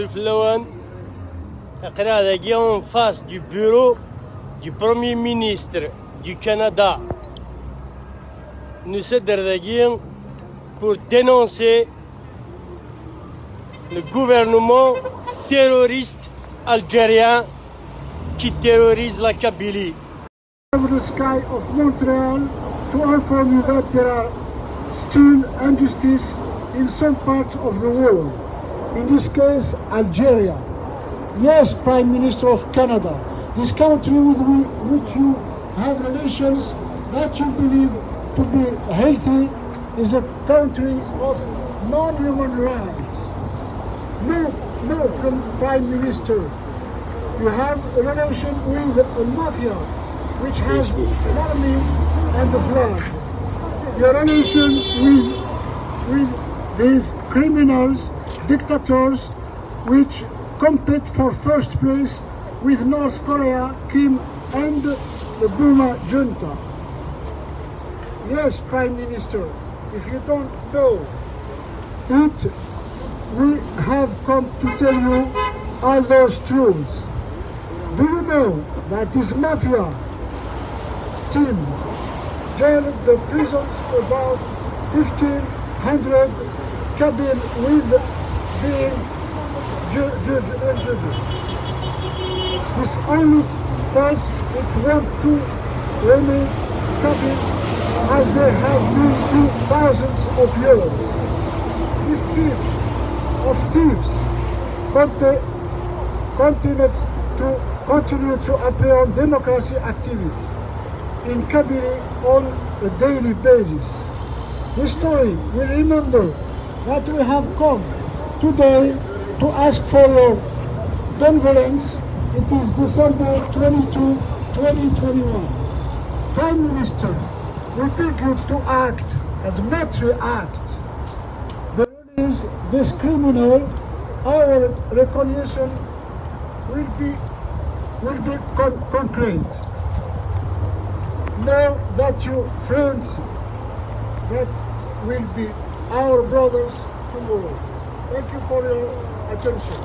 Zulflawan, en face du bureau du Premier ministre du Canada. Nous sommes pour dénoncer le gouvernement terroriste algérien qui terrorise la Kabylie. Over the sky of Montreal to inform you that there are still injustice in some parts of the world. In this case, Algeria. Yes, Prime Minister of Canada, this country with which you have relations that you believe to be healthy is a country of non-human rights. No, Prime Minister, you have a relation with a mafia which has money and the flag. Your relation with these criminals, dictators, which compete for first place with North Korea, Kim and the Burma junta. Yes, Prime Minister, if you don't know it, we have come to tell you all those truths. Do you know that this mafia team jailed the prisons about 1,500 Kabyle with being judges? This only because it went to remain Kabyle as they have been to thousands of years. This team of thieves continue to appear on democracy activists in Kabylie on a daily basis. History will remember that we have come today to ask for your benevolence. It is December 22, 2021. Prime Minister, we beg you to act and not react. The release this criminal, our recognition will be concrete. Know that your friends that will be our brothers tomorrow. Thank you for your attention.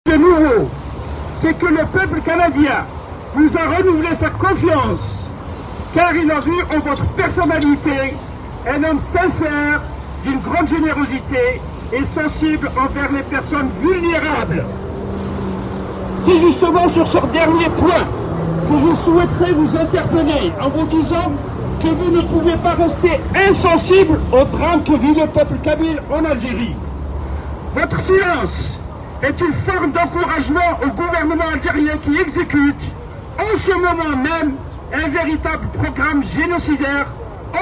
Le nouveau, c'est que le peuple canadien vous a renouvelé sa confiance, car il a vu en votre personnalité un homme sincère, d'une grande générosité et sensible envers les personnes vulnérables. C'est justement sur ce dernier point que je souhaiterais vous interpeller en vous disant que vous ne pouvez pas rester insensible au drame que vit le peuple kabyle en Algérie. Votre silence est une forme d'encouragement au gouvernement algérien qui exécute en ce moment même un véritable programme génocidaire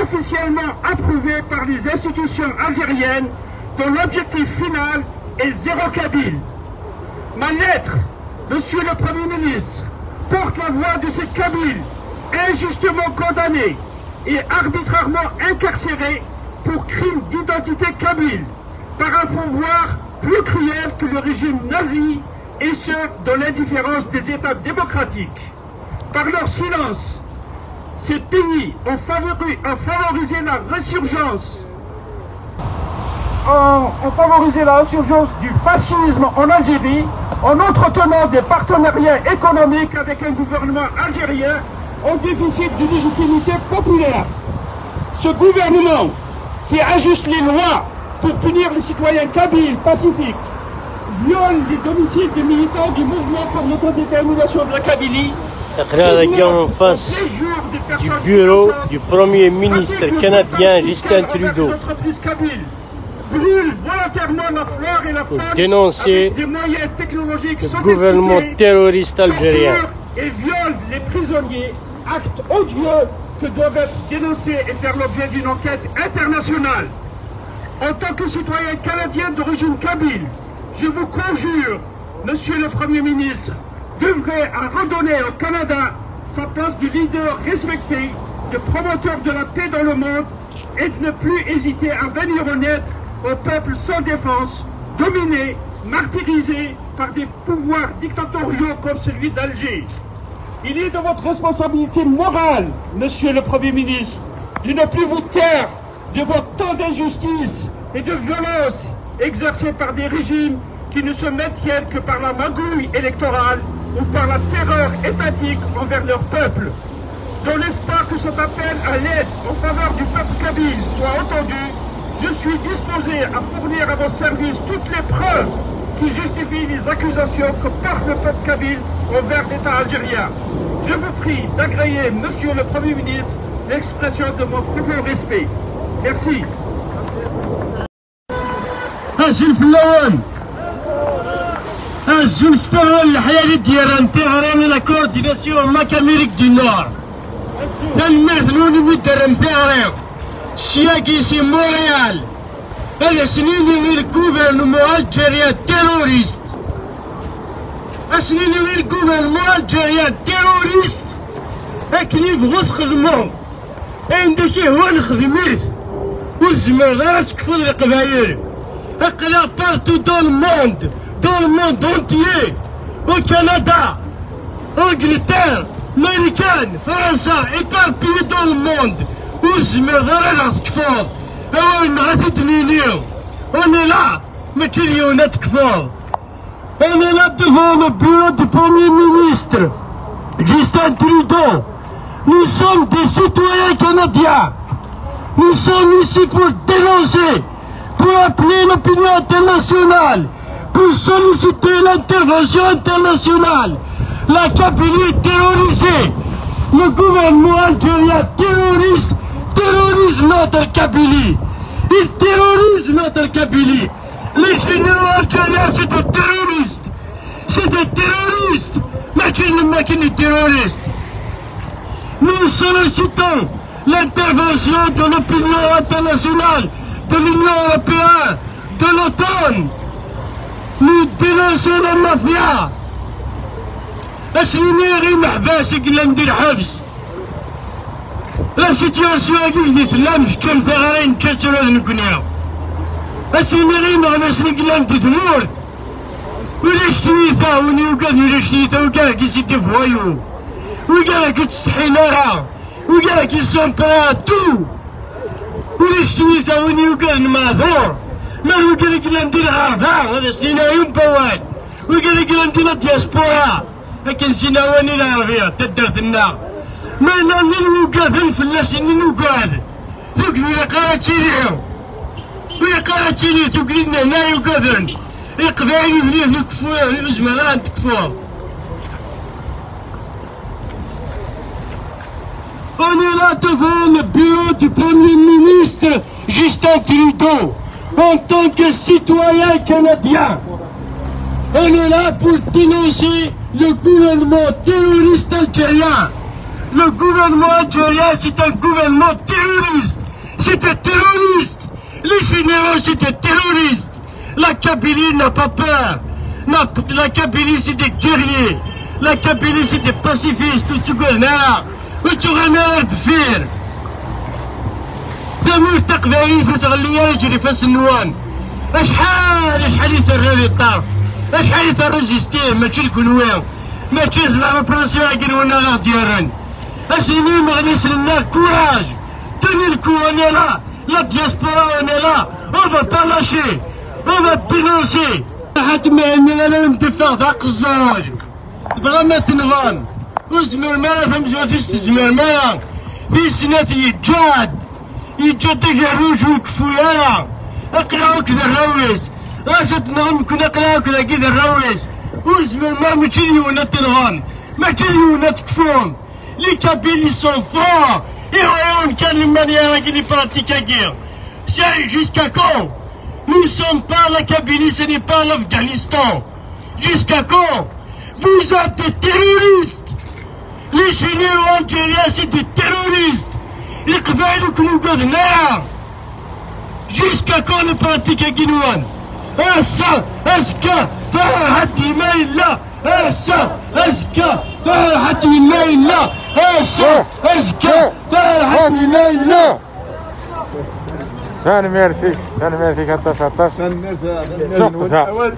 officiellement approuvé par les institutions algériennes dont l'objectif final est zéro kabyle. Ma lettre, Monsieur le Premier ministre, porte la voix de ces Kabyles injustement condamnés et arbitrairement incarcérés pour crimes d'identité kabyle par un pouvoir plus cruel que le régime nazi, et ce, dans l'indifférence des États démocratiques. Par leur silence, ces pays ont favorisé la résurgence du fascisme en Algérie en entretenant des partenariats économiques avec un gouvernement algérien en déficit de légitimité populaire. Ce gouvernement qui ajuste les lois pour punir les citoyens kabyles pacifiques viole les domiciles des militants du mouvement pour l'autodétermination de la Kabylie. En face du bureau du Premier ministre canadien Justin Trudeau pour dénoncer le gouvernement terroriste algérien. Et viole les prisonniers, acte odieux que doivent être dénoncés et faire l'objet d'une enquête internationale. En tant que citoyen canadien d'origine kabyle, je vous conjure, Monsieur le Premier ministre, d'œuvrer à redonner au Canada sa place de leader respecté, de promoteur de la paix dans le monde, et de ne plus hésiter à venir en aide aux peuples sans défense, dominés, martyrisés par des pouvoirs dictatoriaux comme celui d'Alger. Il est de votre responsabilité morale, Monsieur le Premier ministre, de ne plus vous taire de votre temps d'injustice et de violence exercés par des régimes qui ne se maintiennent que par la magouille électorale ou par la terreur étatique envers leur peuple. Dans l'espoir que cet appel à l'aide en faveur du peuple kabyle soit entendu, je suis disposé à fournir à vos services toutes les preuves qui justifient les accusations que porte le peuple kabyle envers l'État algérien. Je vous prie d'agréer, Monsieur le Premier ministre, l'expression de mon profond respect. Merci. la coordination MAC Amérique du Nord. ici Montréal. هذا سنين الgouvernement algérien terroriste. سنين الgouvernement algérien terroriste. لكن يبغوا تخدموا. عندك هو نخدميت. والزمالة تكفر القبايل. أقلا بارتو dans le monde entier. Au Canada, Angleterre, Américaine, France et partout dans le monde. والزمالة تكفر. On est là, mais tu es honnête que fort. On est là devant le bureau du Premier ministre, Justin Trudeau. Nous sommes des citoyens canadiens. Nous sommes ici pour dénoncer, pour appeler l'opinion internationale, pour solliciter l'intervention internationale. La Kabylie est terrorisée. Le gouvernement algérien terroriste terrorise notre Kabylie. Il terrorise notre Kabylie. Les généraux algériens, c'est des terroristes. C'est des terroristes. Mais qui ne terroristes. Nous sollicitons l'intervention de l'opinion internationale, de l'Union européenne, de l'OTAN. Nous dénonçons la mafia. La situation est difficile, je peux faire une question de nous connaître. أسيني ما غنسني قلان تتمور ولا شتيتا وني ولا شتيتا وكاع كيسيدي فوايو وكاع كتستحينا وكاع كيسونطرا تو ولا شتيتا وني وكاع معذور ما وكاع قلان ندير عرفة هذا سنينا يوم بواد وكاع قلان ندير دياسبورا لكن سينا واني العربية تدرت النار ما نانين وكاع فلاسين وكاع ذوك اللي قالت تيريهم ويقال تيلي تقلنا هنا يقدرن القبائل فيه نكفوه الزملاء تكفوه. On est là devant le bureau du Premier ministre Justin Trudeau en tant que citoyen canadien. On est là pour dénoncer le gouvernement terroriste algérien. Le gouvernement algérien c'est un gouvernement terroriste. C'est un terroriste. Les généraux c'est des terroristes. La Kabylie n'a pas peur. La Kabylie c'est des guerriers. La Kabylie c'est des pacifistes. Tu connais. وتغنى دفير ثمور تقبايل وتغليا يجري فاس النوان اشحال يترغي الطرف اشحال يترزيستيه ماشي الكلوان ماشي لا براسيون يقولونا لا ديالن اسيني مغنيس لنا كوراج توني الكو انا لا لا دياسبورا انا لا اون فا با لاشي اون فا دينونسي حتى ما عندنا لا نتفق ذاك الزوج فريمون تنظام وزمر مالا فمزوات تزمر مالا في سنات يجاد الروج والكفويالا اقراو كذا الرويس راشد نغم كنا اقراو كذا كذا الرويس وزمر ما ماشي تنغم ماشي تكفون لي كابيلي سون فورts et on can les manières qui les pratiquent la guerre. C'est jusqu'à quand? Nous ne sommes pas la Kabylie, ce n'est pas l'Afghanistan. Jusqu'à quand? Vous êtes des terroristes. Les généraux algériens c'est des terroristes. Les Kvaïl ou Koulougadna. Jusqu'à quand on pratique à Guinouane? Assa, Aska, Farahati Maïla. Assa, Aska, Farahati Maïla. Assa, Aska, Farahati Maïla. أنا ميرتي حتى 19 أنا